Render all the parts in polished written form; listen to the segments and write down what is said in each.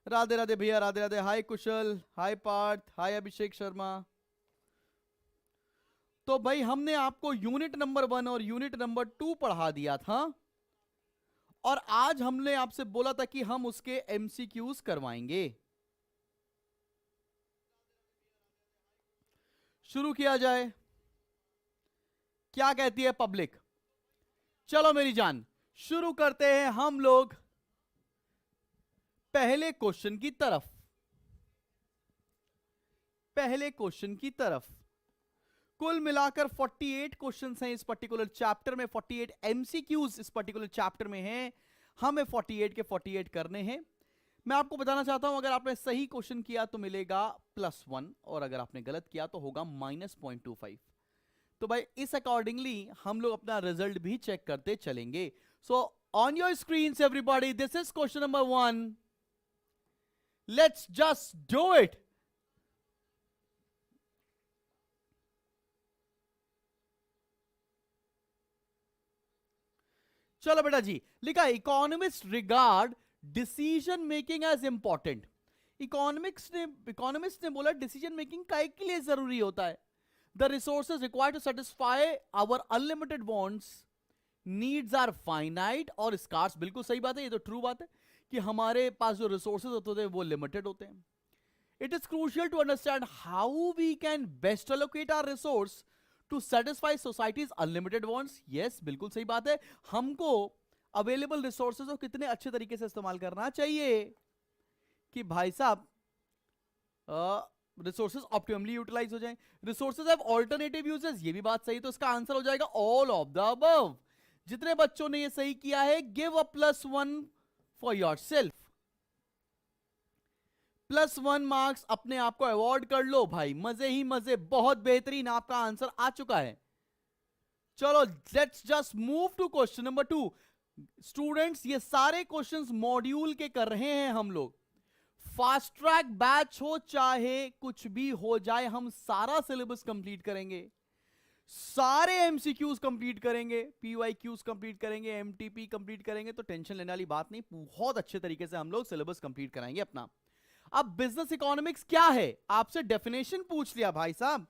राधे राधे भैया, राधे राधे। हाय कुशल, हाय पार्थ, हाय अभिषेक शर्मा। तो भाई हमने आपको यूनिट नंबर 1 और यूनिट नंबर 2 पढ़ा दिया था, और आज हमने आपसे बोला था कि हम उसके एमसीक्यूज करवाएंगे। शुरू किया जाए, क्या कहती है पब्लिक? चलो मेरी जान, शुरू करते हैं हम लोग पहले क्वेश्चन की तरफ। पहले क्वेश्चन की तरफ कुल मिलाकर 48 क्वेश्चंस हैं इस पर्टिकुलर चैप्टर में, 48 एमसीक्यूज इस पर्टिकुलर चैप्टर में हैं। हमें 48 के 48 करने हैं। मैं आपको बताना चाहता हूं, अगर आपने सही क्वेश्चन किया तो मिलेगा +1, और अगर आपने गलत किया तो होगा -0.25। तो भाई इस अकॉर्डिंगली हम लोग अपना रिजल्ट भी चेक करते चलेंगे। So on your screen everybody, this is question number 1। Let's just do it. चलो बेटा जी, लिखा economist regard decision making as important. Economist ने बोला डिसीजन मेकिंग काय के लिए जरूरी होता है? The resources required to satisfy our unlimited wants, needs are finite और स्कार्स। बिल्कुल सही बात है, ये तो ट्रू बात है कि हमारे पास जो रिसोर्सेज होते हैं वो लिमिटेड होते हैं। It is crucial to understand how we can best allocate our resource to satisfy society's unlimited wants. Yes, बिल्कुल सही बात है। हमको अवेलेबल रिसोर्सेज को कितने अच्छे तरीके से इस्तेमाल करना चाहिए कि भाई साहब रिसोर्सेज ऑप्टिमली यूटिलाइज हो जाएं। रिसोर्सेज हैव ऑल्टरनेटिव यूजेस, ये भी बात सही। तो इसका आंसर हो जाएगा ऑल ऑफ द अबव। जितने बच्चों ने ये सही किया है, give a +1 for yourself. +1 marks अपने आप को अवॉर्ड कर लो भाई, मजे ही मजे। बहुत बेहतरीन, आपका आंसर आ चुका है। चलो let's just move to question number 2। Students, ये सारे क्वेश्चंस मॉड्यूल के कर रहे हैं हम लोग। फास्ट ट्रैक बैच हो चाहे कुछ भी हो जाए, हम सारा सिलेबस कंप्लीट करेंगे, सारे एमसीक्यूज कंप्लीट करेंगे, पीवाईक्यूज कंप्लीट करेंगे, एमटीपी कंप्लीट करेंगे। तो टेंशन लेने वाली बात नहीं, बहुत अच्छे तरीके से हम लोग सिलेबस कंप्लीट कराएंगे अपना। अब बिजनेस इकोनॉमिक्स क्या है, आपसे डेफिनेशन पूछ लिया भाई साहब।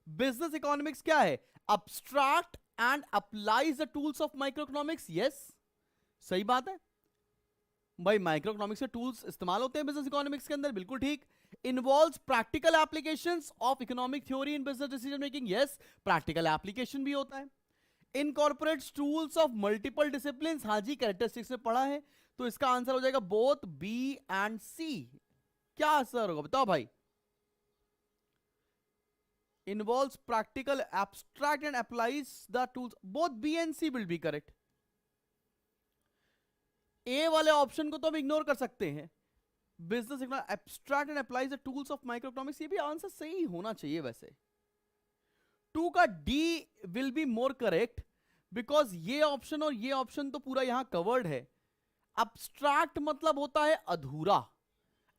बिजनेस इकोनॉमिक्स क्या है? Abstract and applies the tools of micro economics. Yes, सही बात है भाई, माइक्रो इकोनॉमिक्स के टूल्स इस्तेमाल होते हैं बिजनेस इकोनॉमिक्स के अंदर, बिल्कुल ठीक। Involves practical applications of economic theory in business decision making. Yes, practical application भी होता है। Incorporates tools of multiple disciplines. हाँ जी, कैरेक्टरिस्टिक्स में पढ़ा है। तो इसका आंसर हो जाएगा बोथ बी एंड सी। क्या आंसर होगा बताओ भाई? Involves practical, abstract and applies the tools, both B and C will be correct. A वाले ऑप्शन को तो हम इग्नोर कर सकते हैं, business abstract and applies the tools of micro economics, ये भी आंसर सही होना चाहिए वैसे। 2 का D will be more correct, because ये ऑप्शन और ये ऑप्शन तो पूरा यहां कवर्ड है। अब्स्ट्रैक्ट मतलब होता है अधूरा,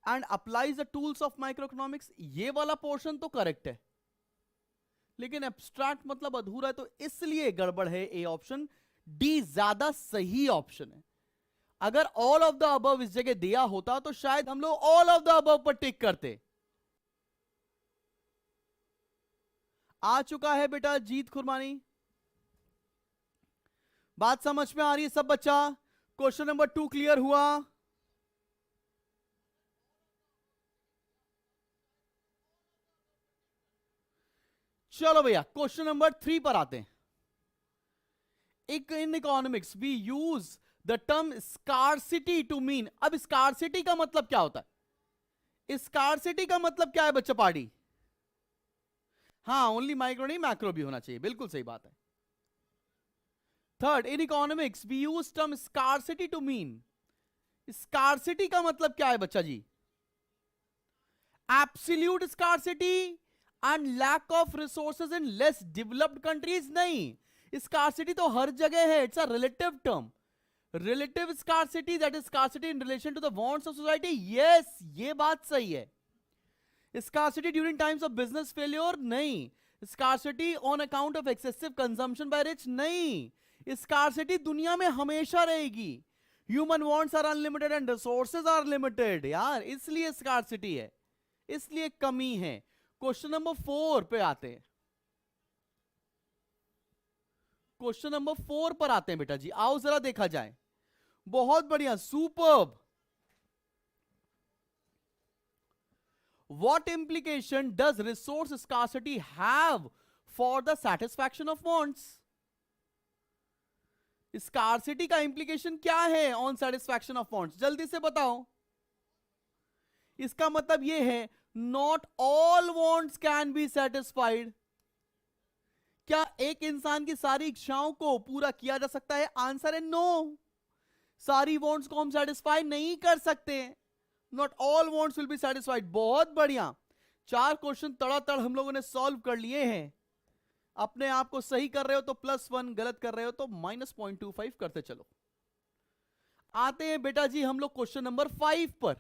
and applies the tools of micro economics, ये वाला पोर्शन तो करेक्ट है, लेकिन एब्स्ट्रैक्ट मतलब अधूरा है, तो इसलिए गड़बड़ है ए ऑप्शन। डी ज्यादा सही ऑप्शन है। अगर ऑल ऑफ द अबव इस जगह दिया होता तो शायद हम लोग ऑल ऑफ द अबव पर टिक करते। आ चुका है बेटा जीत खुरमानी, बात समझ में आ रही है सब बच्चा? क्वेश्चन नंबर 2 क्लियर हुआ? चलो भैया क्वेश्चन नंबर 3 पर आते हैं। In economics we use the term scarcity to mean. अब स्कार्सिटी का मतलब क्या होता है? स्कार्सिटी का मतलब क्या है बच्चा पार्टी? हाँ, ओनली माइक्रो नहीं, मैक्रो भी होना चाहिए, बिल्कुल सही बात है। Third, in economics we use term scarcity to mean. Scarcity का मतलब क्या है बच्चा जी? Absolute scarcity and lack of resources in less developed countries? नहीं, स्कार्सिटी तो हर जगह है, it's a relative term. Relative scarcity, that is scarcity in relation to the wants of society. Yes, ये बात सही है। Scarcity during times of business failure? नहीं। Scarcity on account of excessive consumption bye rich? नहीं। Scarcity दुनिया में हमेशा रहेगी। Human wants are unlimited and resources are limited यार, इसलिए स्कार्सिटी है, इसलिए कमी है। क्वेश्चन नंबर 4 पे आते हैं, क्वेश्चन नंबर 4 पर आते हैं बेटा जी, आओ जरा देखा जाए। बहुत बढ़िया, superb. What implication does resource scarcity have for the satisfaction of wants? Scarcity का implication क्या है on satisfaction of wants? जल्दी से बताओ। इसका मतलब ये है not all wants can be satisfied। क्या एक इंसान की सारी इच्छाओं को पूरा किया जा सकता है? आंसर है नो। सारी वॉन्ट्स को हम सेटिस्फाई नहीं कर सकते। Not all wants will be satisfied. बहुत बढ़िया, 4 क्वेश्चन तड़ातड़ हम लोगों ने सॉल्व कर लिए हैं। अपने आप को सही कर रहे हो तो +1, गलत कर रहे हो तो -0.25 करते चलो। आते हैं बेटा जी हम लोग क्वेश्चन नंबर 5 पर।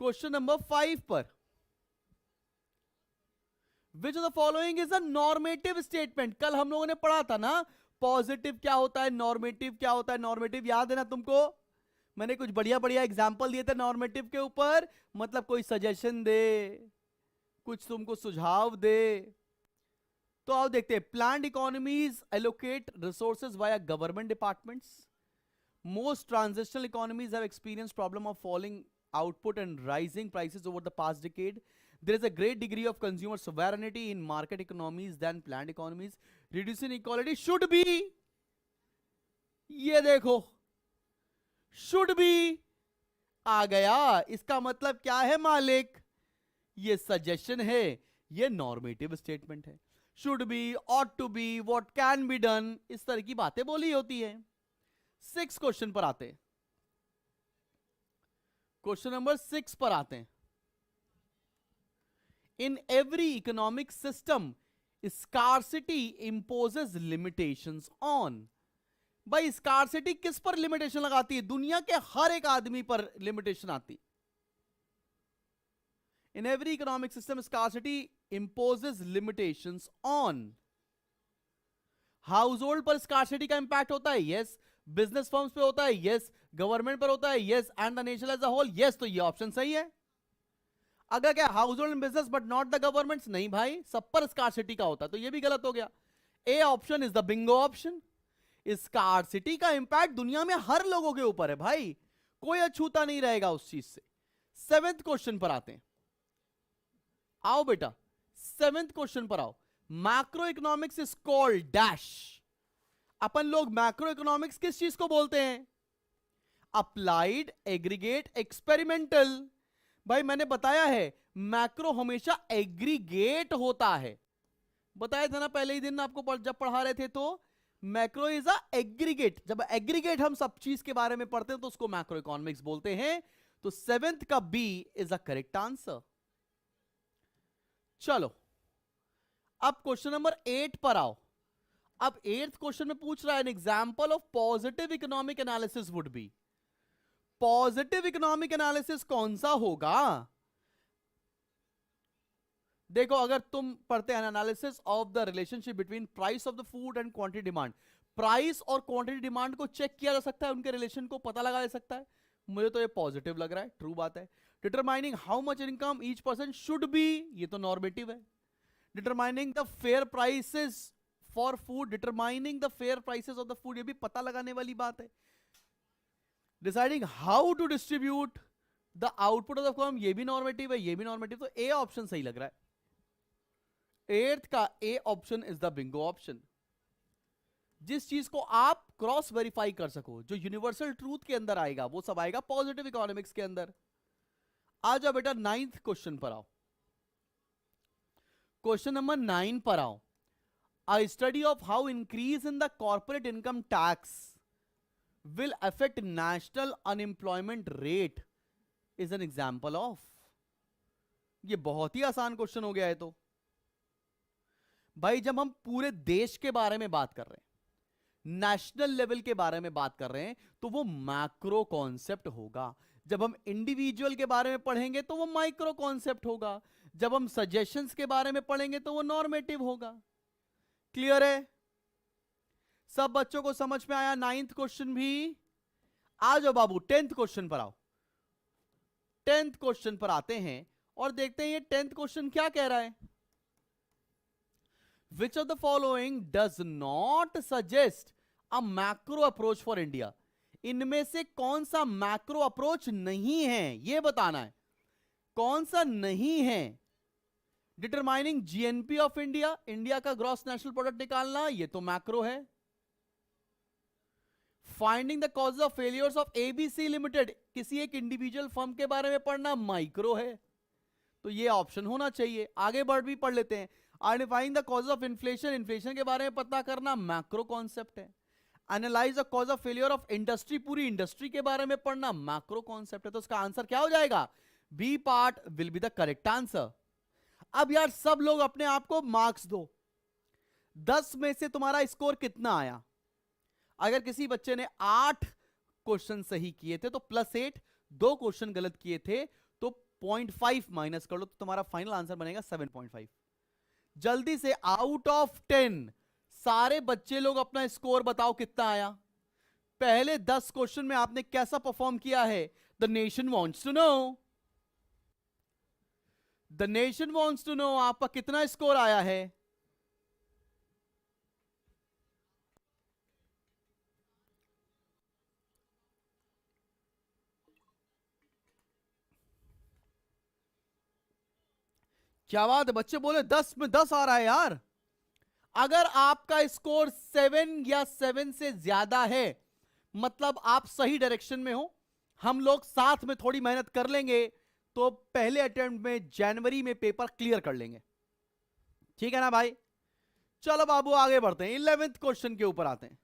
क्वेश्चन नंबर 5 पर, विच of the following is a normative statement? कल हम लोगों ने पढ़ा था ना, पॉजिटिव क्या होता है, नॉर्मेटिव क्या होता है। नॉर्मेटिव याद है ना तुमको? मैंने कुछ बढ़िया बढ़िया एग्जाम्पल दिए थे नॉर्मेटिव के ऊपर, मतलब कोई सजेशन दे, कुछ तुमको सुझाव दे। तो आओ देखते हैं। Planned economies allocate resources via government departments. Most transitional economies have experience problem of falling output and rising prices over the past decade. There is a great degree of consumer sovereignty in market economies than planned economies. Reducing inequality should be, ये देखो should be आ गया। इसका मतलब क्या है मालिक? ये suggestion है, ये नॉर्मेटिव स्टेटमेंट है। should be, ought to be, what can be done, इस तरह की बातें बोली होती है। 6 क्वेश्चन पर आते हैं। क्वेश्चन नंबर 6 पर आते हैं। In every economic system scarcity imposes limitations on. भाई स्कार्सिटी किस पर लिमिटेशन लगाती है? दुनिया के हर एक आदमी पर लिमिटेशन आती। In every economic system scarcity imposes limitations on. House hold पर स्कार्सिटी का इंपैक्ट होता है, यस। बिजनेस फर्म्स पे होता है, यस। गवर्नमेंट पर होता है, yes. And the nation as a whole, yes. तो ये ऑप्शन सही है। अगर क्या household and business but not the governments? नहीं भाई, सब पर स्कार्सिटी का होता है, तो ये भी गलत हो गया। ए option is the bingo option. Scarcity का इंपैक्ट दुनिया में हर लोगों के ऊपर है भाई, कोई अछूता नहीं रहेगा उस चीज से। 7th क्वेश्चन पर आते हैं। आओ बेटा 7th क्वेश्चन पर आओ। Macro economics is called dash. अपन लोग मैक्रो इकोनॉमिक्स किस चीज को बोलते हैं? Applied, aggregate, experimental. भाई मैंने बताया है मैक्रो हमेशा एग्रीगेट होता है, बताया था ना पहले ही दिन आपको जब पढ़ा रहे थे। तो मैक्रो इज अ एग्रीगेट। जब एग्रीगेट हम सब चीज के बारे में पढ़ते हैं तो उसको मैक्रो इकोनॉमिक्स बोलते हैं। तो 7th का B is a correct answer. चलो अब क्वेश्चन नंबर 8 पर आओ। अब 8th क्वेश्चन में पूछ रहा है an example of positive economic analysis would be. Positive economic analysis कौन सा होगा? देखो अगर तुम पढ़ते हैं analysis of the relationship between price of the food and quantity demand, price और क्वांटिटी डिमांड को चेक किया जा सकता है, उनके रिलेशन को पता लगा जा सकता है। मुझे तो ये पॉजिटिव लग रहा है, ट्रू बात है। Determining how much income each person should be, ये तो नॉर्मेटिव है। Determining the fair prices for food, determining the fair prices of the food, ये भी पता लगाने वाली बात है। Deciding how to distribute the output of the firm, ये भी नॉर्मेटिव है, ये भी नॉर्मेटिव। तो ए ऑप्शन सही लग रहा है। 8th का ए option is the bingo option. जिस चीज को आप क्रॉस वेरीफाई कर सको, जो यूनिवर्सल ट्रूथ के अंदर आएगा, वो सब आएगा पॉजिटिव इकोनॉमिक्स के अंदर। आ जाओ बेटा 9th क्वेश्चन पर आओ। क्वेश्चन नंबर 9 पर आओ। A study of how increase in the corporate income tax will affect national unemployment rate is an example of। ये बहुत ही आसान क्वेश्चन हो गया है। तो भाई जब हम पूरे देश के बारे में बात कर रहे हैं, नेशनल लेवल के बारे में बात कर रहे हैं, तो वो मैक्रो कॉन्सेप्ट होगा। जब हम इंडिविजुअल के बारे में पढ़ेंगे तो वो माइक्रो कॉन्सेप्ट होगा। जब हम सजेशंस के बारे में पढ़ेंगे तो वो नॉर्मेटिव होगा। क्लियर है? सब बच्चों को समझ में आया 9th क्वेश्चन भी? आ जाओ बाबू 10th क्वेश्चन पर आओ। 10th क्वेश्चन पर आते हैं और देखते हैं ये 10th क्वेश्चन क्या कह रहा है। Which of the following does not suggest a macro approach for India? इनमें से कौन सा मैक्रो अप्रोच नहीं है यह बताना है। कौन सा नहीं है। Determining GNP of India, India का ग्रॉस नेशनल प्रोडक्ट निकालना, यह तो मैक्रो है। Finding the cause of failures of ABC limited, किसी एक इंडिविजुअल फर्म के बारे में पढ़ना, माइक्रो है। तो यह ऑप्शन होना चाहिए। आगे बढ़ भी पढ़ लेते हैं। Identifying the cause of inflation, inflation के बारे में पता करना, मैक्रो कॉन्सेप्ट है। Analyse the cause of failure of industry, पूरी इंडस्ट्री के बारे में पढ़ना, मैक्रो कॉन्सेप्ट है। तो इसका आंसर क्या हो जाएगा, B part will be the correct answer. अब यार सब लोग अपने आप को मार्क्स दो। 10 में से तुम्हारा स्कोर कितना आया। अगर किसी बच्चे ने 8 क्वेश्चन सही किए थे तो +8, 2 क्वेश्चन गलत किए थे तो 0.5 माइनस कर लो, तो तुम्हारा फाइनल आंसर बनेगा 7.5। जल्दी से आउट ऑफ 10 सारे बच्चे लोग अपना स्कोर बताओ कितना आया। पहले 10 क्वेश्चन में आपने कैसा परफॉर्म किया है। The nation wants to know, the nation wants to know आपका कितना स्कोर आया है। क्या बात है, बच्चे बोले 10 में 10 आ रहा है यार। अगर आपका स्कोर 7 या 7 से ज्यादा है मतलब आप सही डायरेक्शन में हो। हम लोग साथ में थोड़ी मेहनत कर लेंगे तो पहले अटेम्प्ट में जनवरी में पेपर क्लियर कर लेंगे। ठीक है ना भाई। चलो बाबू आगे बढ़ते हैं। 11th क्वेश्चन के ऊपर आते हैं।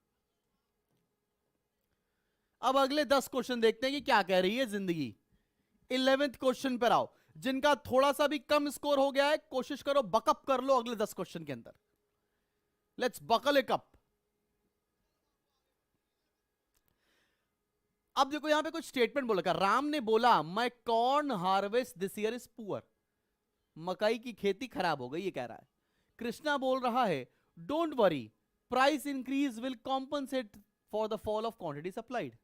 अब अगले 10 क्वेश्चन देखते हैं कि क्या कह रही है जिंदगी। 11th क्वेश्चन पर आओ। जिनका थोड़ा सा भी कम स्कोर हो गया है कोशिश करो बकअप कर लो अगले 10 क्वेश्चन के अंदर। Let's buckle it up. अब देखो यहां पे कुछ स्टेटमेंट बोला। राम ने बोला my corn harvest this year is poor, मकई की खेती खराब हो गई ये कह रहा है। कृष्णा बोल रहा है don't worry price increase will compensate for the fall of quantity supplied.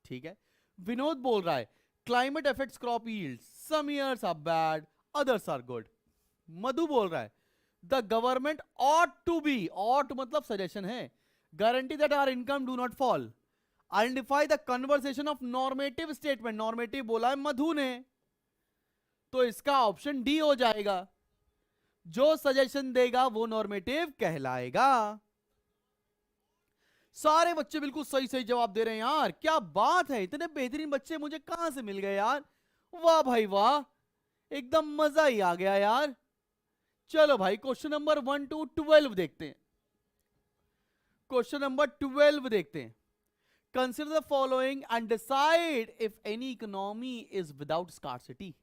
ठीक है। विनोद बोल रहा है climate affects crop yields, some years are bad others are good. Madhu बोल रहा है the government ought to be, ought मतलब सजेशन है, guarantee that our income do not fall. Identify the conversation of normative statement, normative बोला है मधु ने, तो इसका ऑप्शन डी हो जाएगा। जो सजेशन देगा वो नॉर्मेटिव कहलाएगा। सारे बच्चे बिल्कुल सही सही जवाब दे रहे हैं यार, क्या बात है। इतने बेहतरीन बच्चे मुझे कहां से मिल गए यार, वाह भाई वाह, एकदम मजा ही आ गया यार। चलो भाई क्वेश्चन नंबर 1 to 12 देखते हैं। क्वेश्चन नंबर 12 देखते हैं। Consider the following and decide if any economy is without scarcity.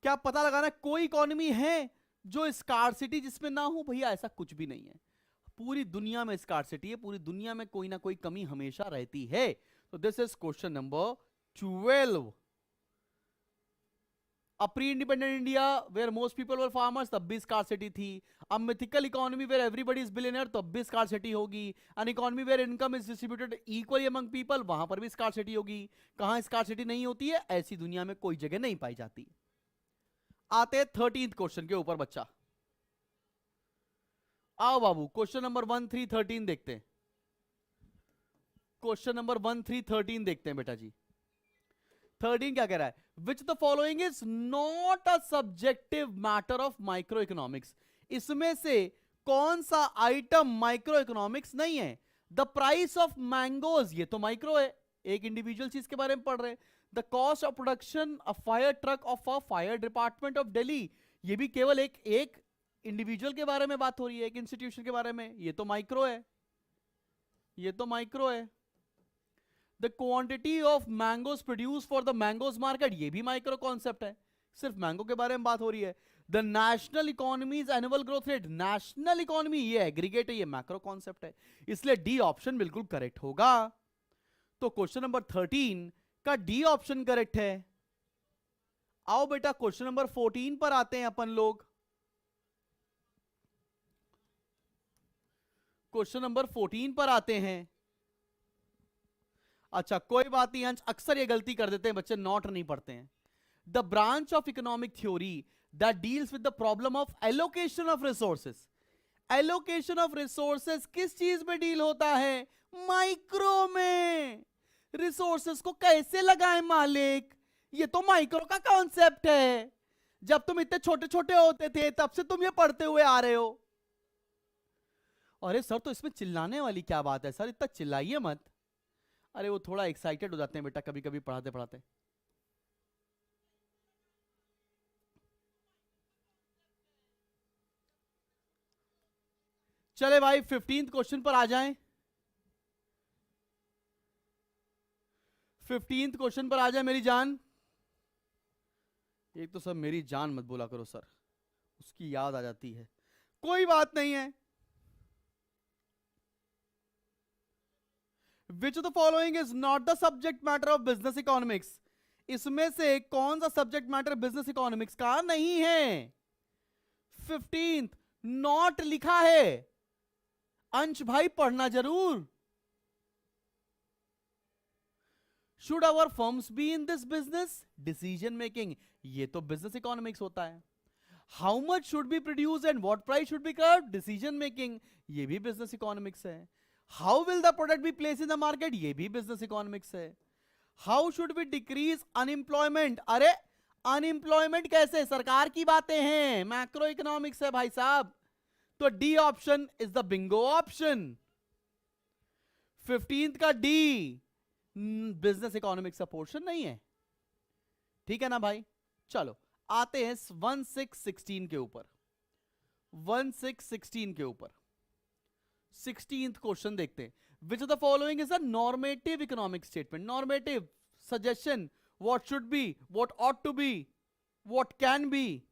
क्या पता लगाना कोई इकोनॉमी है जो स्कार्सिटी जिसमें ना हो। भैया ऐसा कुछ भी नहीं है, पूरी दुनिया में स्कार्सिटी है, पूरी दुनिया में कोई ना कोई कमी हमेशा रहती है। तो this is question number 12। A pre-independent India where most people were farmers तब भी scarcity थी। A mythical economy where everybody is billionaire तब भी scarcity होगी। An economy where income is distributed equally among people वहां पर भी scarcity होगी। कहां scarcity नहीं होती है, ऐसी दुनिया में कोई जगह नहीं पाई जाती। आते हैं 13th क्वेश्चन के ऊपर बच्चा। आओ बाबू क्वेश्चन नंबर 1 3 13 देखते हैं। क्वेश्चन नंबर 1 3 13 देखते हैं बेटा जी। 13 क्या कह रहा है, विच the following is not a subjective matter of micro economics. इसमें से कौन सा आइटम माइक्रो इकोनॉमिक्स नहीं है। द प्राइस ऑफ मैंगोज, ये तो माइक्रो है, एक इंडिविजुअल चीज के बारे में पढ़ रहे हैं। The cost of production a fire truck of a fire department of Delhi, ये भी केवल एक इंडिविजुअल के बारे में बात हो रही है, एक इंस्टीट्यूशन के बारे में, ये तो माइक्रो है, ये तो माइक्रो है। The quantity of mangoes produce for the mangoes market, ये भी माइक्रो कॉन्सेप्ट है, सिर्फ मैंगो के बारे में बात हो रही है। The national economies annual growth rate, national economy ये एग्रीगेट है, ये मैक्रो कॉन्सेप्ट है, इसलिए डी ऑप्शन बिल्कुल करेक्ट होगा। तो क्वेश्चन नंबर 13 का डी ऑप्शन करेक्ट है। आओ बेटा क्वेश्चन नंबर 14 पर आते हैं अपन लोग। क्वेश्चन नंबर 14 पर आते हैं। अच्छा कोई बात नहीं अंश, अक्सर ये गलती कर देते हैं बच्चे, नॉट नहीं पढ़ते हैं. The branch of economic theory that deals with the problem of allocation of resources. Allocation of resources किस चीज में डील होता है? माइक्रो में. रिसोर्सेस को कैसे लगाएं मालिक, ये तो माइक्रो का कॉन्सेप्ट है. जब तुम इतने छोटे छोटे होते थे तब से तुम ये पढ़ते हुए आ रहे हो. अरे सर तो इसमें चिल्लाने वाली क्या बात है सर, इतना चिल्लाइए मत. अरे वो थोड़ा एक्साइटेड हो जाते हैं बेटा कभी कभी पढ़ाते पढ़ाते. चले भाई 15th क्वेश्चन पर आ जाएं. 15th क्वेश्चन पर आ जाए मेरी जान. एक तो सर मेरी जान मत बोला करो सर, उसकी याद आ जाती है. कोई बात नहीं है. Which of the following is not the subject matter of business economics? इसमें से कौन सा सब्जेक्ट मैटर बिजनेस इकोनॉमिक्स का नहीं है? 15th नॉट लिखा है. अंश भाई पढ़ना जरूर. Should our firms be in this business? Decision making, ये तो बिजनेस इकोनॉमिक्स होता है. How much should be produced and what price should be covered? Decision making, ये भी बिजनेस इकोनॉमिक्स है. How will the product be placed in the market? ये भी business economics है. How should we decrease unemployment? अरे unemployment कैसे, सरकार की बातें हैं, मैक्रो इकोनॉमिक्स है भाई साहब. तो D option is the bingo option. 15th का डी बिजनेस इकोनॉमिक्स का पोर्शन नहीं है. ठीक है ना भाई. चलो आते हैं 1616 के ऊपर. 1616 के ऊपर 16th क्वेश्चन देखते हैं. Which of the following is a normative economic statement? Normative suggestion, what should be, what ought to be, what can be.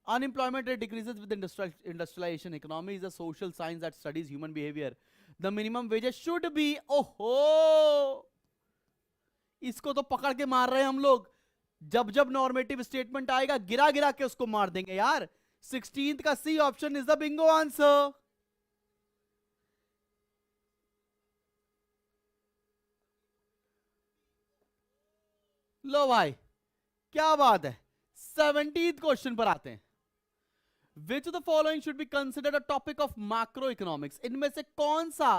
Unemployment rate decreases with industrialization. Economy is a social science that studies human behavior. The minimum wages should be. ओहो, इसको तो पकड़ के मार रहे हैं हम लोग. जब जब नॉर्मेटिव स्टेटमेंट आएगा गिरा गिरा के उसको मार देंगे यार. 16th का C option is the bingo answer. लो भाई क्या बात है. 17th क्वेश्चन पर आते हैं. Which of the following should be considered a topic of macroeconomics? इनमें से कौन सा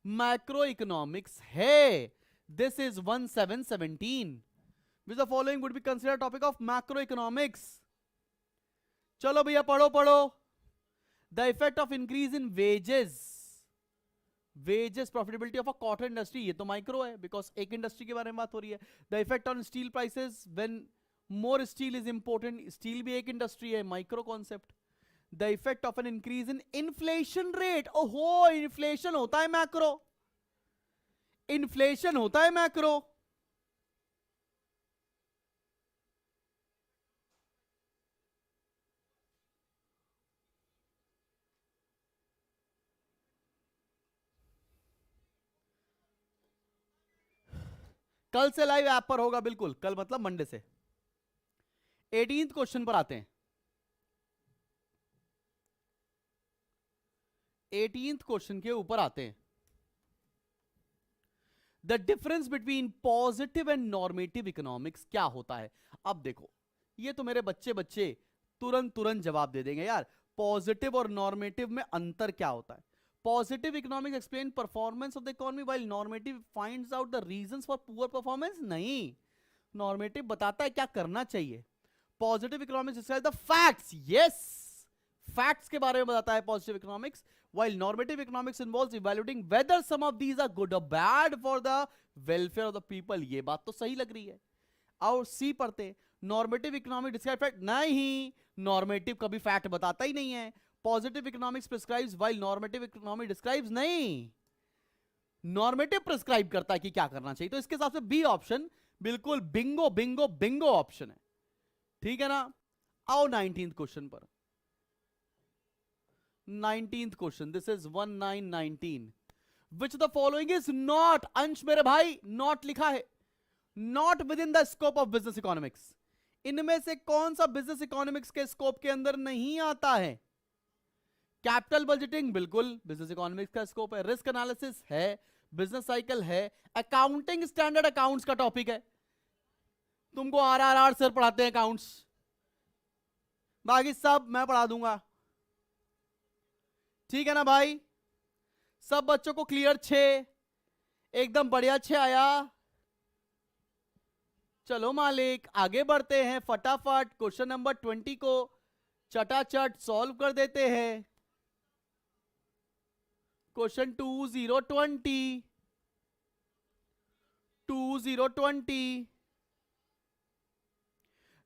macroeconomics है? This is 1717. Which of the following would be considered a topic of macroeconomics? चलो भैया पढ़ो पढ़ो. The effect of increase in wages. Wages profitability of a cotton industry, ये तो माइक्रो है बिकॉज एक इंडस्ट्री के बारे में बात हो रही है. The effect on steel prices when more steel is important. Steel भी एक इंडस्ट्री है, micro concept. The effect of an increase in inflation rate. ओहो, इन्फ्लेशन होता है मैक्रो. इन्फ्लेशन होता है मैक्रो. कल से लाइव ऐप पर होगा बिल्कुल, कल मतलब मंडे से. 18th क्वेश्चन पर आते हैं. 18th क्वेश्चन के ऊपर आते हैं. The difference between positive and normative economics क्या होता है? अब देखो ये तो मेरे बच्चे बच्चे तुरंत तुरंत जवाब दे देंगे यार. पॉजिटिव और नॉर्मेटिव में अंतर क्या होता है? Positive economics explain performance of the economy while normative finds out the reasons for poor performance. नहीं, नॉर्मेटिव बताता है क्या करना चाहिए. Positive economics describe the facts. Yes, facts के बारे में बताता है positive economics, while normative economics involves evaluating whether some of these are good or bad for the welfare of the people. ये बात तो सही लग रही है. और सी पढ़ते, नॉर्मेटिव इकोनॉमिक डिस्क्राइब फैक्ट. नहीं, नॉर्मेटिव कभी फैक्ट बताता ही नहीं है. Positive economics prescribes while normative economic describes नहीं. नॉर्मेटिव प्रिस्क्राइब करता है कि क्या करना चाहिए. तो इसके हिसाब से बी ऑप्शन बिल्कुल बिंगो बिंगो बिंगो ऑप्शन है. ठीक है ना. आओ 19th क्वेश्चन पर. 19th question, this is 1919. Which the following is not, अंश मेरे भाई नॉट लिखा है, not with in the scope of business economics. इनमें से कौन सा बिजनेस इकोनॉमिक्स के स्कोप के अंदर नहीं आता है? कैपिटल बजटिंग बिल्कुल बिजनेस इकोनॉमिक्स का स्कोप है. रिस्क एनालिसिस है बिजनेस साइकिल है, अकाउंटिंग स्टैंडर्ड अकाउंट्स का टॉपिक है, तुमको आरआरआर सर पढ़ाते हैं अकाउंट्स, बाकी सब मैं पढ़ा दूंगा, ठीक है ना भाई? सब बच्चों को क्लियर? 6 एकदम बढ़िया, 6 आया। चलो मालिक आगे बढ़ते हैं, फटाफट क्वेश्चन नंबर 20 को चटाचट सॉल्व कर देते हैं। Question 2020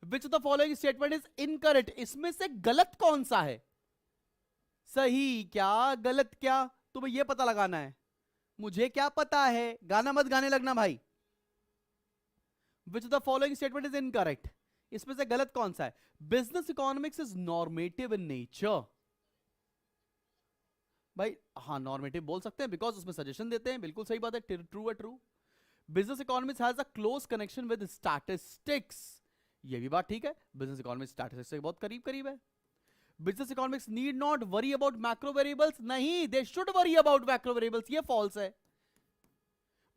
which of the following statement is incorrect? इसमें से गलत कौन सा है? सही क्या गलत क्या तुम्हें यह पता लगाना है, मुझे क्या पता है, गाना मत गाने लगना भाई। विच of the following statement is incorrect, इसमें से गलत कौन सा है? Business economics is normative in nature. भाई हाँ नॉर्मेटिव बोल सकते हैं बिकॉज उसमें सजेशन देते हैं, बिल्कुल सही बात है, ट्रू है true. Business economics has a close connection with statistics, ये भी बात ठीक है, बिजनेस इकोनॉमिक्स स्टैटिस्टिक्स से बहुत करीब करीब है। Business economics need not worry about macro variables, नहीं they should worry about macro variables, ये फॉल्स है।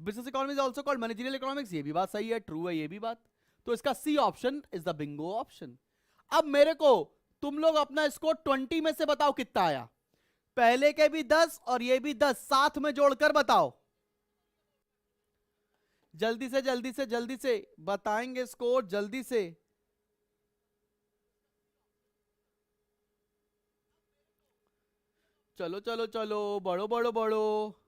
Business economics also called managerial economics, ये भी बात सही है, ट्रू है ये भी बात। तो इसका C option is the bingo option. अब मेरे को तुम लोग अपना स्कोर 20 में से बताओ कितना आया, पहले के भी 10 और ये भी 10 साथ में जोड़कर बताओ, जल्दी से जल्दी से जल्दी से बताएंगे स्कोर जल्दी से। चलो चलो चलो बढ़ो बढ़ो बढ़ो।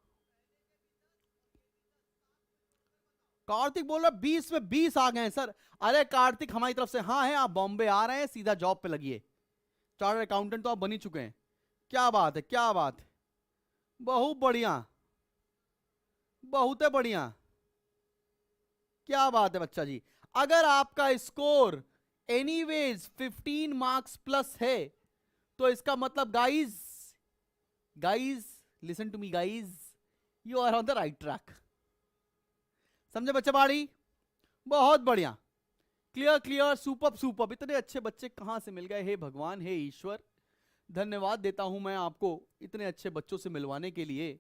कार्तिक बोल रहा 20 में 20 आ गए सर। अरे कार्तिक हमारी तरफ से हाँ है, आप बॉम्बे आ रहे हैं, सीधा जॉब पे लगिए, चार्टर्ड अकाउंटेंट तो आप बन ही चुके हैं। क्या बात है क्या बात है, बहुत बढ़िया बहुत है बढ़िया, क्या बात है बच्चा जी। अगर आपका स्कोर एनीवेज 15 मार्क्स प्लस है तो इसका मतलब guys guys listen to me guys, you are on the right track. समझे बच्चा बाड़ी? बहुत बढ़िया, क्लियर क्लियर, सुपर सुपर। इतने अच्छे बच्चे कहां से मिल गए, हे भगवान हे ईश्वर, धन्यवाद देता हूं मैं आपको इतने अच्छे बच्चों से मिलवाने के लिए।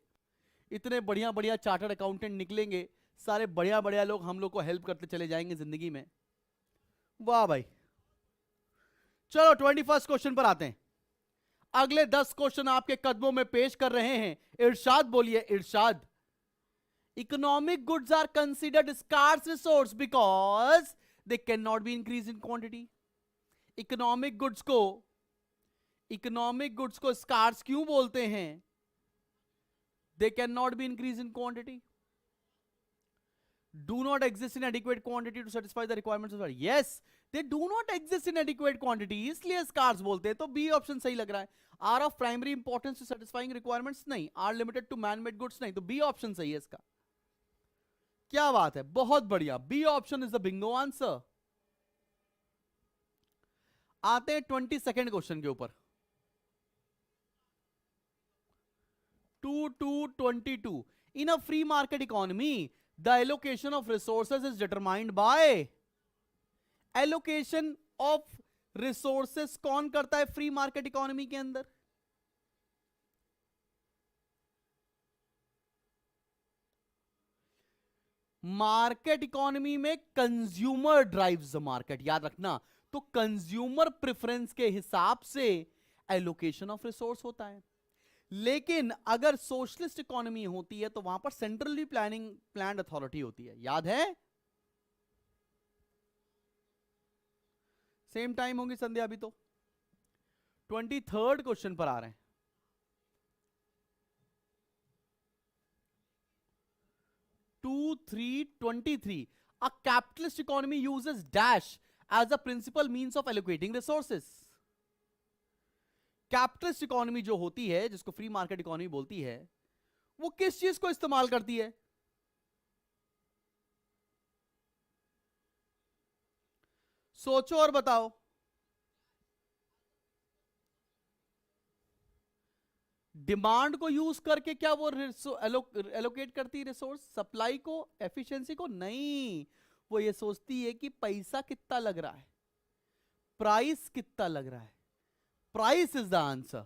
इतने बढ़िया बढ़िया चार्टर्ड अकाउंटेंट निकलेंगे, सारे बढ़िया बढ़िया लोग हम लोग को हेल्प करते चले जाएंगे जिंदगी में। वाह भाई, चलो 21st क्वेश्चन पर आते हैं। अगले 10 क्वेश्चन आपके कदमों में पेश कर रहे हैं, इरशाद बोलिए Irshad. Economic goods are considered scarce resource because they can not be increase in quantity. Economic goods को स्कार्स क्यों बोलते हैं? They can not be increase in quantity, do not exist in adequate quantity to satisfy the requirements of society. Yes, they do not exist in adequate quantity, इसलिए scarce बोलते हैं। तो B option सही लग रहा है। are of primary importance to satisfying requirements नहीं, are limited to man made goods नहीं, तो बी ऑप्शन सही है इसका। क्या बात है, बहुत बढ़िया, B option is the bingo answer. आते हैं 22nd क्वेश्चन के ऊपर। 22 in a free market economy the allocation of resources is determined by, allocation of resources कौन करता है फ्री मार्केट इकोनॉमी के अंदर? मार्केट इकोनॉमी में कंज्यूमर ड्राइव्स द मार्केट, याद रखना। तो कंज्यूमर प्रेफरेंस के हिसाब से एलोकेशन ऑफ रिसोर्स होता है। लेकिन अगर सोशलिस्ट इकोनॉमी होती है तो वहां पर सेंट्रली प्लान्ड अथॉरिटी होती है, याद है? सेम टाइम होगी संध्या अभी तो। 23rd क्वेश्चन पर आ रहे हैं। 23 a capitalist economy uses dash as a principal means of allocating resources। Capitalist economy जो होती है, जिसको फ्री मार्केट इकोनॉमी बोलती है, वो किस चीज को इस्तेमाल करती है? सोचो और बताओ। डिमांड को यूज करके क्या वो एलोकेट करती है रिसोर्स? सप्लाई को, एफिशिएंसी को? नहीं, वो ये सोचती है कि पैसा कितना लग रहा है, प्राइस कितना लग रहा है। Price is the answer.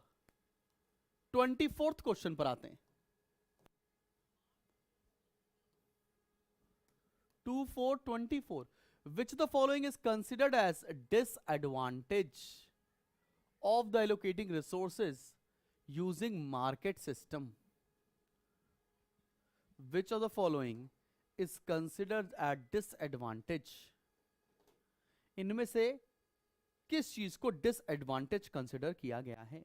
24th question पर आते हैं। 2424. Which of the following is considered as a disadvantage of the allocating resources using market system? Which of the following is considered a disadvantage? इनमें से किस चीज को डिसएडवांटेज कंसिडर किया गया है?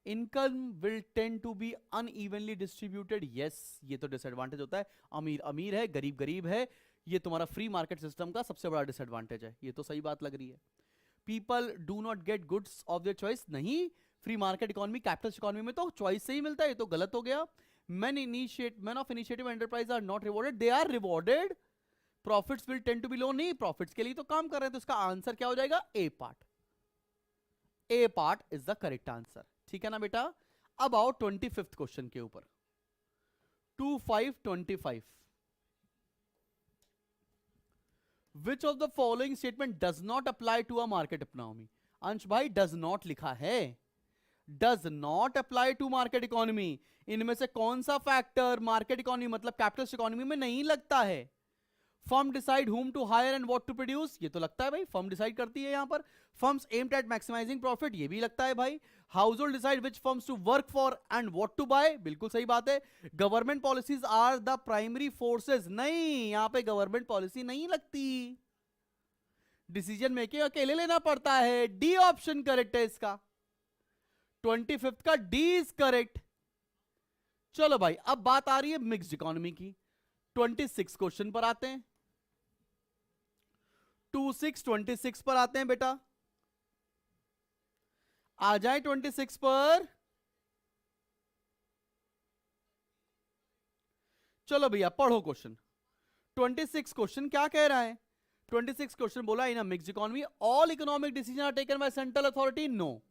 Income will tend to be unevenly distributed. Yes, ये तो डिसएडवांटेज होता है. अमीर अमीर है, गरीब गरीब है. ये तुम्हारा फ्री मार्केट सिस्टम का सबसे बड़ा डिसएडवांटेज है. ये तो सही बात लग रही है. People do not get goods of their choice. नहीं, free market economy, capital economy में तो चॉइस से ही मिलता है. ये तो गलत हो गया. men of initiative enterprise are not rewarded. They are rewarded. Profits will tend to be low. नहीं, प्रॉफिट्स के लिए तो काम कर रहे हैं. तो इसका आंसर क्या हो जाएगा? A part. A part is the correct answer. ठीक है ना बेटा? अब आओ 25th क्वेश्चन के ऊपर. 2525. Which of the following statement does not apply to a market economy? अंश भाई does not लिखा है. does not apply to market economy. इनमें से कौन सा फैक्टर मार्केट इकोनॉमी मतलब कैपिटलिस्ट इकोनॉमी में नहीं लगता है? Firm decide whom to hire and what to produce. ये तो लगता है भाई, फर्म डिसाइड करती है यहां पर. Firms aimed at maximizing profit. ये भी लगता है भाई. Household decide which firms to work for and what to buy. बिल्कुल सही बात है. Government policies are the primary forces. नहीं, यहां पे गवर्नमेंट पॉलिसी नहीं लगती. डिसीजन मेकिंग अकेले लेना पड़ता है. डी ऑप्शन करेक्ट है इसका. 25th का डी इज करेक्ट. चलो भाई, अब बात आ रही है मिक्स्ड इकोनॉमी की. 26 क्वेश्चन पर आते हैं. 26 पर आते हैं बेटा. आ जाए 26 पर. चलो भैया पढ़ो क्वेश्चन. 26 क्वेश्चन क्या कह रहा है? 26 क्वेश्चन बोला in a mixed economy all economic decision are taken by central authority. No.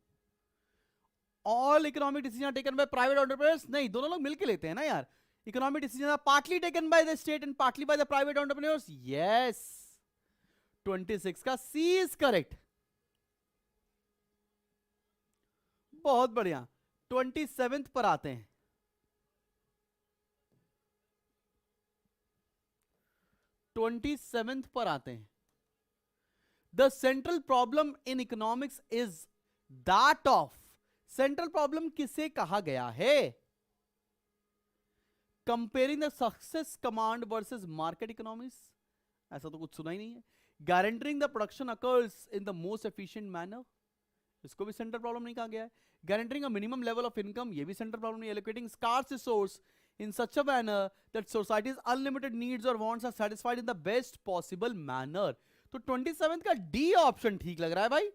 All economic decision are taken by private entrepreneurs. नहीं, दोनों लोग मिलकर लेते हैं ना यार. Economic decision are partly taken by the state and partly by the private entrepreneurs. Yes, 26 का सी is correct. बहुत बढ़िया. 27th पर आते हैं. 27th पर आते हैं. The central problem in economics is that of. Central problem किसे कहा गया है? Comparing the success command versus market economies. ऐसा तो कुछ सुना ही नहीं है. Guaranteeing the production occurs in the most efficient manner. इसको भी सेंट्रल प्रॉब्लम नहीं कहा गया है. Guaranteeing a minimum level of income. ये भी सेंट्रल प्रॉब्लम नहीं. Allocating scarce resource in such a manner that society's unlimited needs or wants are satisfied in the best possible manner. तो 27th का D option ठीक लग रहा है भाई.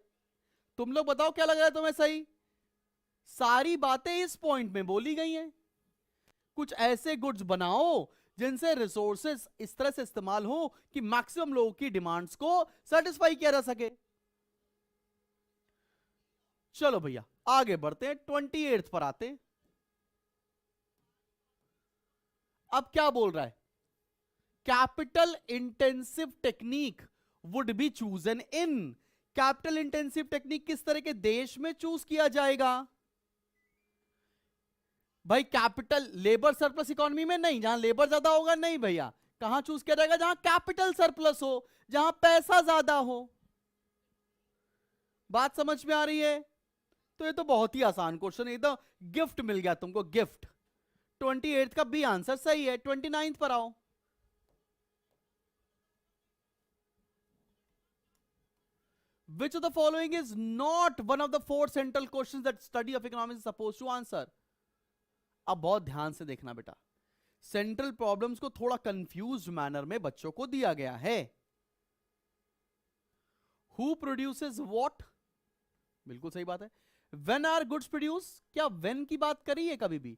तुम लोग बताओ क्या लग रहा है तुम्हें सही? सारी बातें इस पॉइंट में बोली गई हैं. कुछ ऐसे गुड्स बनाओ जिनसे रिसोर्सेस इस तरह से इस्तेमाल हो कि मैक्सिमम लोगों की डिमांड्स को सेटिस्फाई किया जा सके. चलो भैया आगे बढ़ते हैं. 28th पर आते हैं. अब क्या बोल रहा है? Capital intensive technique would be chosen in. Capital intensive technique किस तरह के देश में चूज किया जाएगा भाई? कैपिटल लेबर सरप्लस इकोनॉमी में नहीं, जहां लेबर ज्यादा होगा. नहीं भैया, कहां चूज किया जाएगा? जहां कैपिटल सरप्लस हो, जहां पैसा ज्यादा हो. बात समझ में आ रही है? तो ये तो बहुत ही आसान क्वेश्चन है. ये तो गिफ्ट मिल गया तुमको, गिफ्ट. 28th का बी आंसर सही है. 29th पर आओ. Which of the following is not one of the 4 central questions that study of economics is supposed to answer? अब बहुत ध्यान से देखना बेटा. सेंट्रल प्रॉब्लम्स को थोड़ा कंफ्यूज्ड मैनर में बच्चों को दिया गया है. Who produces what? बिल्कुल सही बात है. When are goods produced? क्या when की बात करी है कभी भी?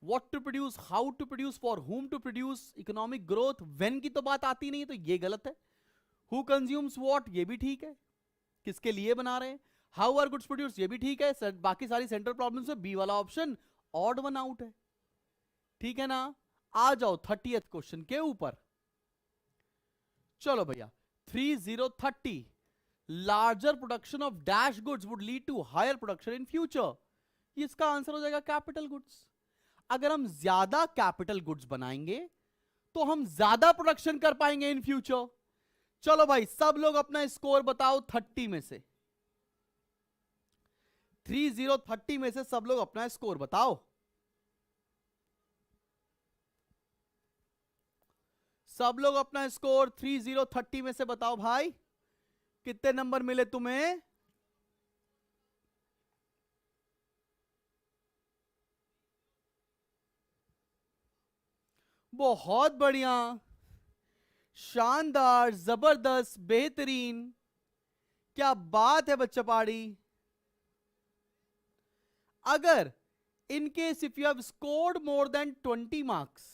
What to produce, how to produce, for whom to produce, economic growth, when की तो बात आती नहीं है, तो ये गलत है. Who consumes what? ये भी ठीक है. किसके लिए बना रहे हैं? How are goods produced? ये भी ठीक है. बाकी सारी सेंट्रल प्रॉब्लम्स में बी वाला ऑप्शन ऑड वन आउट है. ठीक है ना? आ जाओ 30th क्वेश्चन के ऊपर. चलो भैया. 3030 larger production of dash goods would lead to higher production in future. इसका आंसर हो जाएगा कैपिटल गुड्स. अगर हम ज्यादा कैपिटल गुड्स बनाएंगे तो हम ज्यादा प्रोडक्शन कर पाएंगे इन फ्यूचर। चलो भाई सब लोग अपना स्कोर बताओ 30 में से, 30 में से सब लोग अपना स्कोर बताओ। सब लोग अपना स्कोर 30 में से बताओ भाई, कितने नंबर मिले तुम्हें? बहुत बढ़िया, शानदार, जबरदस्त, बेहतरीन, क्या बात है बच्चा पहाड़ी। अगर in case if you have scored more than 20 marks,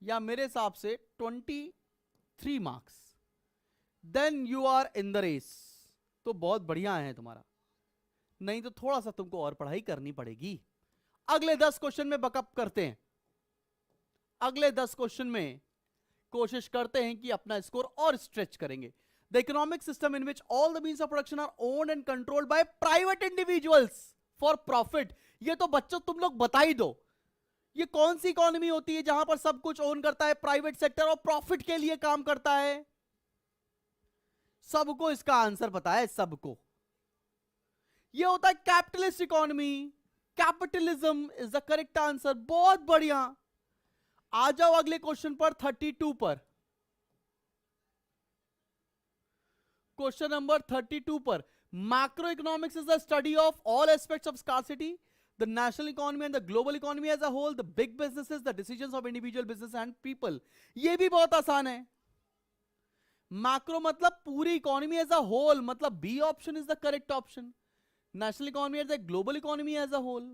या मेरे हिसाब से 23 marks, then you are in the race, तो बहुत बढ़िया है तुम्हारा। नहीं तो थोड़ा सा तुमको और पढ़ाई करनी पड़ेगी। अगले 10 क्वेश्चन में बकअप करते हैं। अगले 10 क्वेश्चन में कोशिश करते हैं कि अपना स्कोर और स्ट्रेच करेंगे। The economic system in which all the means of production are owned and controlled by private individuals for profit. ये तो बच्चों तुम लोग बता ही दो, ये कौन सी इकोनॉमी होती है जहां पर सब कुछ ओन करता है प्राइवेट सेक्टर और प्रॉफिट के लिए काम करता है? सबको इसका आंसर पता है, सबको। ये होता है capitalist economy. Capitalism is the correct answer. बहुत बढ़िया, आ जाओ अगले क्वेश्चन पर, 32 पर। क्वेश्चन नंबर 32 पर, macro economics is the study of all aspects of scarcity, the national economy and the global economy as a whole, the big businesses, the decisions of individual business and people। ये भी बहुत आसान है। Macro मतलब पूरी economy as a whole, मतलब B option is the correct option. National economy as the global economy as a whole,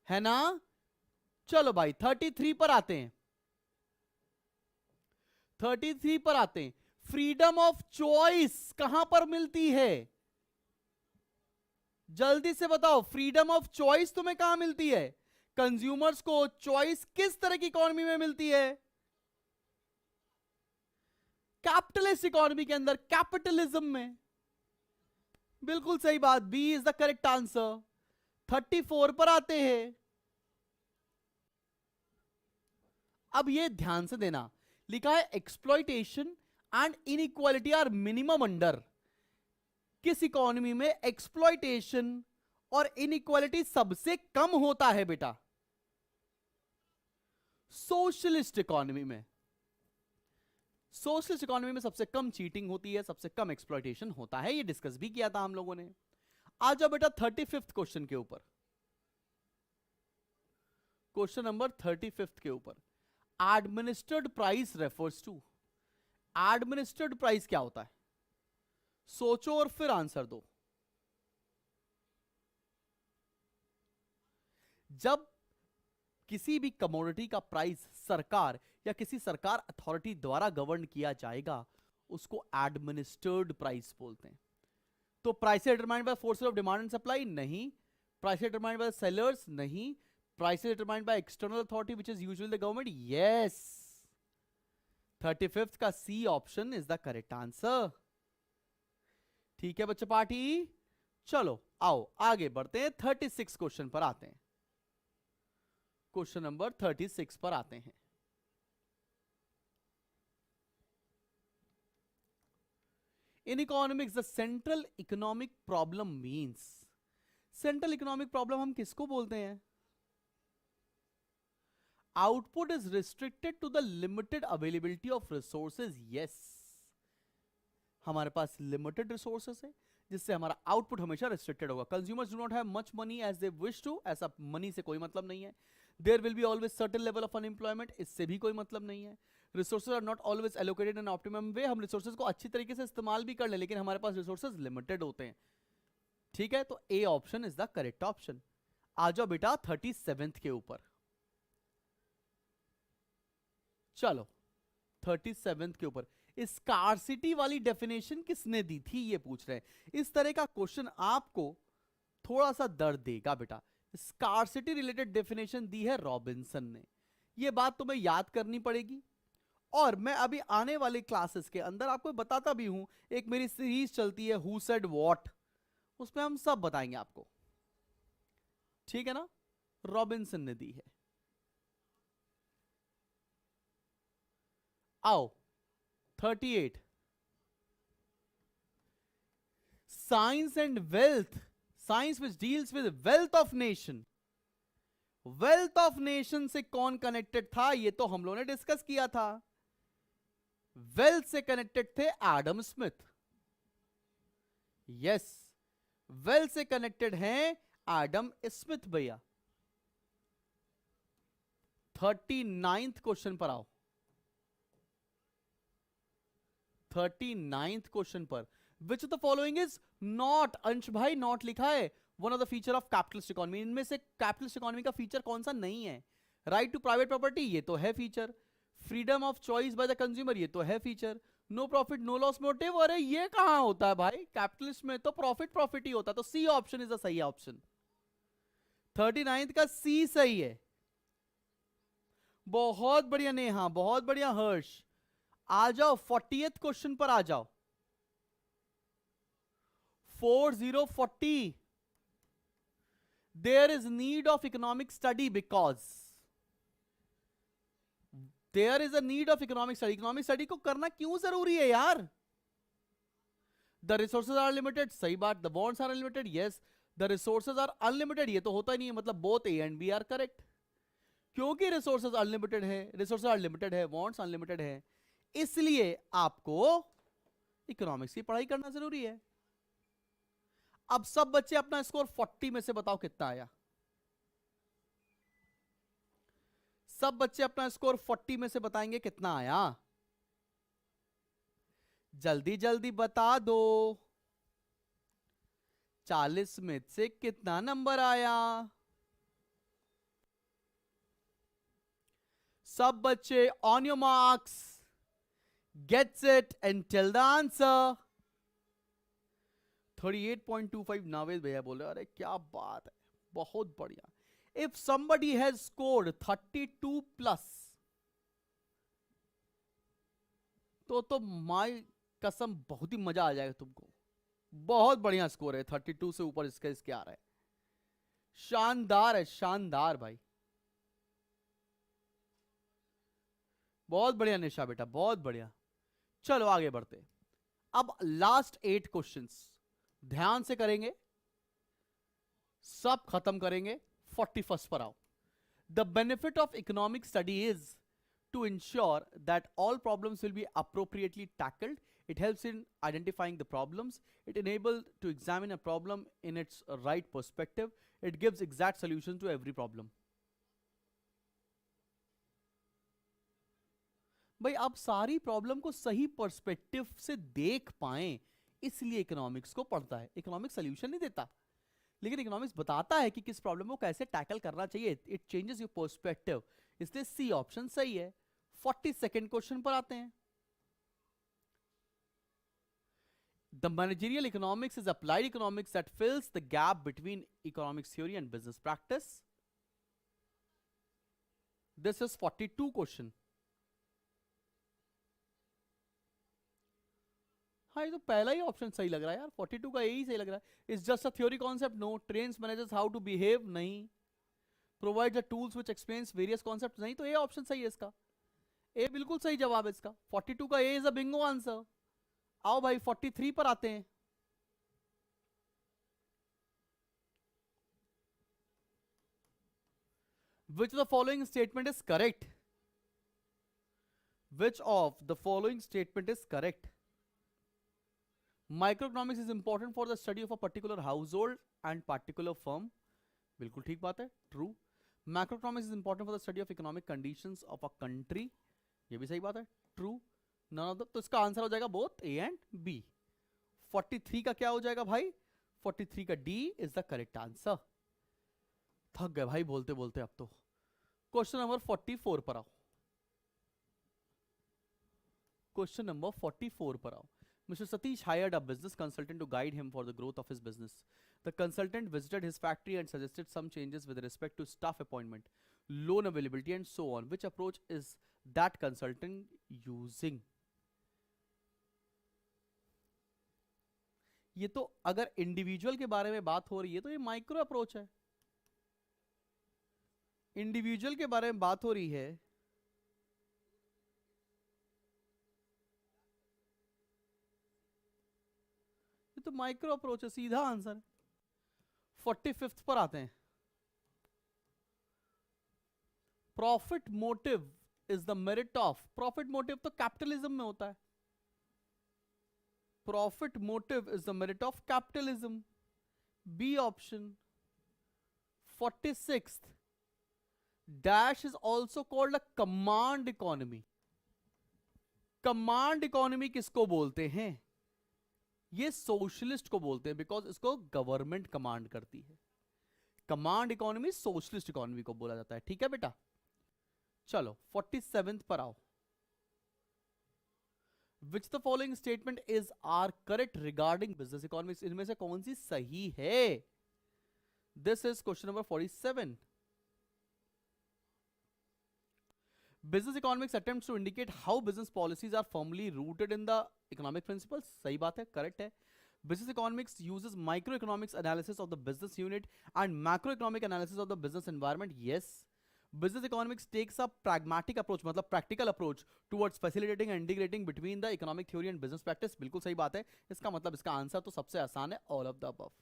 है ना? चलो भाई 33 पर आते हैं। 33 पर आते हैं। फ्रीडम ऑफ चॉइस कहां पर मिलती है? जल्दी से बताओ, फ्रीडम ऑफ चॉइस तुम्हें कहां मिलती है? कंज्यूमर्स को चॉइस किस तरह की इकोनॉमी में मिलती है? कैपिटलिस्ट इकोनॉमी के अंदर, कैपिटलिज्म में। बिल्कुल सही बात, B is the correct answer. 34 पर आते हैं। अब ये ध्यान से देना, लिखा है exploitation and inequality are minimum under. किस इकोनॉमी में एक्सप्लॉइटेशन और इनइक्वालिटी सबसे कम होता है बेटा? सोशलिस्ट इकोनॉमी में। सोशलिस्ट इकोनॉमी में सबसे कम चीटिंग होती है, सबसे कम एक्सप्लॉइटेशन होता है। ये डिस्कस भी किया था हम लोगों ने। आ जाओ बेटा 35th क्वेश्चन के ऊपर। क्वेश्चन नंबर 35 के ऊपर, administered price refers to. Administered price क्या होता है? सोचो और फिर आंसर दो। जब किसी भी कमोडिटी का प्राइस सरकार या किसी सरकार अथॉरिटी द्वारा गवर्न किया जाएगा, उसको एडमिनिस्ट्रेड प्राइस बोलते हैं। तो price determined by forces of demand and supply? नहीं। Price determined by sellers? नहीं। Price determined by external authority which is usually the government? Yes, 35th का C option is the correct answer. ठीक है बच्चा party, चलो आओ आगे बढ़ते हैं। 36 क्वेश्चन पर आते हैं। क्वेश्चन नंबर 36 पर आते हैं। In economics the central economic problem means. Central economic problem हम किसको बोलते हैं? Output is restricted to the limited availability of resources. Yes, हमारे पास लिमिटेड रिसोर्सेस है जिससे हमारा आउटपुट हमेशा रिस्ट्रिक्टेड होगा। Consumers do not have much money as they wish to, ऐसा मनी से कोई मतलब नहीं है। There will be always certain level of unemployment, इससे भी कोई मतलब नहीं है। Resources are not always allocated in optimum way, हम रिसोर्सेज को अच्छी तरीके से इस्तेमाल भी कर ले, लेकिन हमारे पास रिसोर्सेज लिमिटेड होते हैं। ठीक है, तो A option is the correct option. आ जाओ बेटा 37th के ऊपर। चलो 37th के ऊपर, स्कार्सिटी वाली डेफिनेशन किसने दी थी ये पूछ रहे हैं। इस तरह का क्वेश्चन आपको थोड़ा सा दर्द देगा बेटा। स्कार्सिटी रिलेटेड डेफिनेशन दी है रॉबिन्सन ने, ये बात तुम्हें याद करनी पड़ेगी। और मैं अभी आने वाले क्लासेस के अंदर आपको बताता भी हूं, एक मेरी सीरीज चलती है हु सेड व्हाट, उसमें हम सब बताएंगे आपको। ठीक है ना, रॉबिन्सन ने दी है। आओ 38 science and wealth, science which deals with wealth of nation. Wealth of nation से कौन कनेक्टेड था, ये तो हम लोगों ने डिस्कस किया था। वेल्थ से कनेक्टेड थे एडम स्मिथ। यस, वेल्थ से कनेक्टेड हैं एडम स्मिथ भैया। 39th क्वेश्चन पर आओ। 39th क्वेश्चन पर, विच of the following is not, अंश भाई नॉट लिखा है, one of the feature of capitalist economy. इनमें से कैपिटलिस्ट इकोनॉमी का फीचर कौन सा नहीं है? राइट टू प्राइवेट प्रॉपर्टी, ये तो है feature. Freedom of choice by the consumer, ये तो है feature. No profit no loss motive, अरे ये कहां होता है भाई? कैपिटलिस्ट में तो प्रॉफिट प्रॉफिट ही होता है। तो सी ऑप्शन इज द सही ऑप्शन। 39th का सी सही है। बहुत बढ़िया नेहा, बहुत बढ़िया हर्ष। आ जाओ 40th क्वेश्चन पर आ जाओ। 4040 there is need of economic study because there is a need of economic study। Economic study को करना क्यों जरूरी है यार? the resources are limited, सही बात। the bonds are unlimited, yes। the resources are unlimited, ये तो होता ही नहीं है, मतलब both A and B are correct। क्योंकि रिसोर्सेज अनलिमिटेड है, रिसोर्सेज अनलिमिटेड है, बॉन्ड्स अनलिमिटेड है, इसलिए आपको इकोनॉमिक्स की पढ़ाई करना जरूरी है। अब सब बच्चे अपना स्कोर 40 में से बताओ कितना आया। सब बच्चे अपना स्कोर 40 में से बताएंगे कितना आया। जल्दी जल्दी बता दो। 40 में से कितना नंबर आया? सब बच्चे on your marks, gets it and tell the answer. 38.25 Naved भैया बोले, अरे क्या बात है, बहुत बढ़िया। If somebody has scored 32 plus, तो माय कसम बहुत ही मजा आ जाएगा तुमको। बहुत बढ़िया स्कोर है, 32 से ऊपर इसके आ रहा है। शानदार है, शानदार भाई, बहुत बढ़िया निशा बेटा, बहुत बढ़िया। चलो आगे बढ़ते। अब लास्ट 8 क्वेश्चंस ध्यान से करेंगे, सब खत्म करेंगे। 41st पर आओ। The benefit of economic study is to ensure that all problems will be appropriately tackled. It helps in identifying the problems. It enables to examine a problem in its right perspective. It gives exact solutions to every problem. भाई आप सारी problem को सही perspective से देख पाएं, इसलिए economics को पढ़ता है। इकोनॉमिक्स सॉल्यूशन नहीं देता, लेकिन इकोनॉमिक्स बताता है कि किस प्रॉब्लम को कैसे टैकल करना चाहिए। इट चेंजेस योर पर्सपेक्टिव, इसलिए सी ऑप्शन सही है। 42nd क्वेश्चन पर आते हैं। The managerial economics is applied economics that fills the gap between economics theory and business practice. This is 42 question. हाँ, ये तो पहला ही ऑप्शन सही लग रहा है यार, 42 का यही सही लग रहा है। It's just a theory concept, no. Trains managers how to behave, नहीं। Provide the tools which explains various concept, नहीं। तो ये ऑप्शन सही है इसका, ए बिल्कुल सही जवाब है इसका। 42 का ए इज अ बिंगो आंसर। आओ भाई 43 पर आते हैं। Which of the following statement is correct? Which of the following statement is correct? Microeconomics is important for the study of a particular household and particular firm. बिल्कुल ठीक बात है, true. Macroeconomics is important for the study of economic conditions of a country. ये भी सही बात है, true. None of the, तो इसका आंसर हो जाएगा both A and B. 43 का क्या हो जाएगा भाई? 43 का D is the correct answer. थक गए भाई बोलते बोलते अब तो। क्वेश्चन नंबर 44 पर आओ। क्वेश्चन नंबर 44 पर आओ। Mr. Satish hired a business consultant to guide him for the growth of his business. The consultant visited his factory and suggested some changes with respect to staff appointment, loan availability, and so on. Which approach is that consultant using? ये तो अगर individual के बारे में बात हो रही है तो ये माइक्रो अप्रोच है। इंडिविजुअल के बारे में बात हो रही है तो माइक्रो अप्रोच है, सीधा आंसर। 45th पर आते हैं। Profit motive is the merit of, profit motive तो कैपिटलिज्म में होता है। Profit motive is the merit of capitalism, B option. 46th, dash is also called a command economy. Command economy किसको बोलते हैं? ये सोशलिस्ट को बोलते हैं, बिकॉज इसको गवर्नमेंट कमांड करती है। कमांड इकोनॉमी सोशलिस्ट इकोनॉमी को बोला जाता है। ठीक है बेटा, चलो 47th पर आओ। Which the following statement is are correct regarding business economics, इनमें से कौन सी सही है? This is question number 47। Business economics attempts to indicate how business policies are firmly rooted in the economic principles, सही बात है, करेक्ट है। Business economics uses microeconomics analysis of the business unit and macroeconomic analysis of the business environment. Yes. Business economics takes a pragmatic approach, मतलब practical approach towards facilitating and integrating between the economic theory and business practice. बिल्कुल सही बात है। इसका मतलब इसका answer तो सबसे आसान है, all of the above.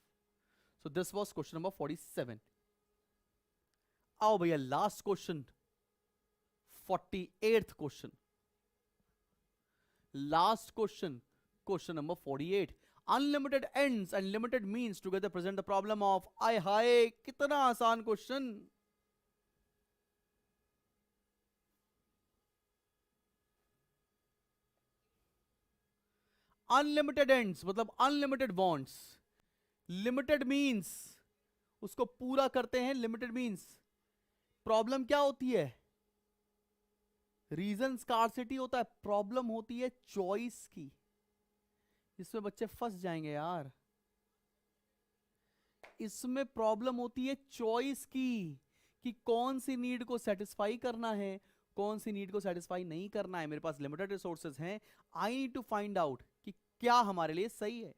So this was question number 47. आओ भैया last question, 48th question. Last question, question number 48. Unlimited ends and limited means together present the problem of, आय हाय कितना आसान क्वेश्चन। अनलिमिटेड एंड्स मतलब unlimited wants, limited means उसको पूरा करते हैं, limited means problem क्या होती है? रीजन स्कार्सिटी होता है, प्रॉब्लम होती है चॉइस की। इसमें बच्चे फंस जाएंगे यार, इसमें प्रॉब्लम होती है चॉइस की, कि कौन सी नीड को सेटिस्फाई करना है, कौन सी नीड को सेटिस्फाई नहीं करना है। मेरे पास लिमिटेड रिसोर्सेज हैं, I need to find out कि क्या हमारे लिए सही है।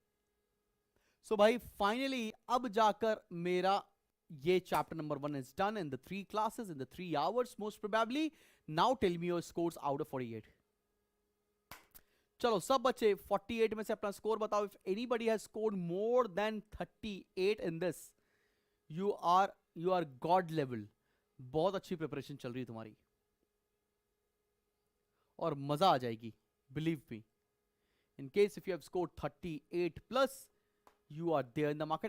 सो भाई फाइनली अब जाकर मेरा ये chapter number 1 is done in the 3 classes in the 3 hours most probably. Now tell me your scores out of 48। चलो सब बच्चे 48 में से अपना स्कोर बताओ। If anybody has scored more than 38 in this, you are god level. बहुत अच्छी preparation चल रही है तुम्हारी और मजा आ जाएगी, believe me. In case if you have scored 38 plus, you are there in the market.